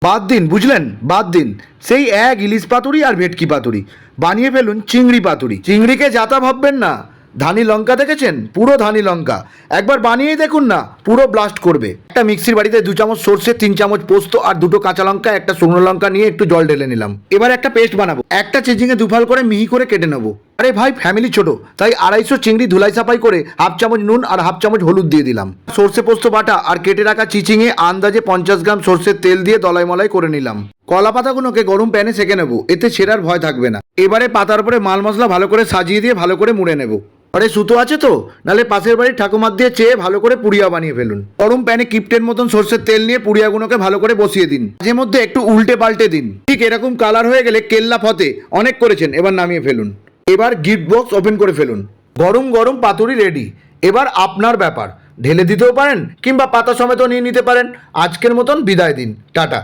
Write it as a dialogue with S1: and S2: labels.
S1: বাদ দিন, বুঝলেন? বাদ দিন। সেই এক ইলিশ পাতুরি আর ভেটকি পাতুরি, বানিয়ে ফেলুন চিংড়ি পাতুরি। চিংড়িকে যাতা ভাববেন না। ধানি লঙ্কা দেখেছেন? পুরো ধানি লঙ্কা একবার বানিয়েই দেখুন না, পুরো ব্লাস্ট করবে। একটা মিক্সির বাড়িতে 2 চামচ সর্ষে, 3 চামচ পোস্ত আর 2টো কাঁচা লঙ্কা, একটা শুকনো লঙ্কা নিয়ে একটু জল ঢেলে নিলাম। এবার একটা পেস্ট বানাবো। একটা চিচিঙে দুফাল করে মিহি করে কেটে নেবো। আরে ভাই, ফ্যামিলি ছোট, তাই 250 চিংড়ি ধুলাই সাফাই করে হাফ চামচ নুন আর হাফ চামচ হলুদ দিয়ে দিলাম। সর্ষে পোস্ত বাটা আর কেটে রাখা চিচিঙে আন্দাজে 50 গ্রাম সর্ষের তেল দিয়ে দলাই মলাই করে নিলাম। কলা পাতাগুলোকে গরম প্যানে সেঁকে নেবো, এতে ছেঁড়ার ভয় থাকবে না। এবারে পাতার উপরে মাল মশলা ভালো করে সাজিয়ে দিয়ে ভালো করে মুড়ে নেবো। আরে সুতো আছে তো? নালে পাশের বাড়ির ঠাকুমার দিয়ে চেয়ে ভালো করে পুড়িয়া বানিয়ে ফেলুন। গরম প্যানে কিপটের মতন সর্ষের তেল নিয়ে পুড়িয়াগুলোকে ভালো করে বসিয়ে দিন। মাঝে মধ্যে একটু উল্টে পাল্টে দিন। ঠিক এরকম কালার হয়ে গেলে কেল্লা ফতে অনেক করেছেন, এবার নামিয়ে ফেলুন। এবার গিফট বক্স ওপেন করে ফেলুন। গরম গরম পাতুরি রেডি। এবার আপনার ব্যাপার, ঢেলে দিতেও পারেন কিংবা পাতা সমেতও নিয়ে নিতে পারেন। আজকের মতন বিদায় দিন, টাটা।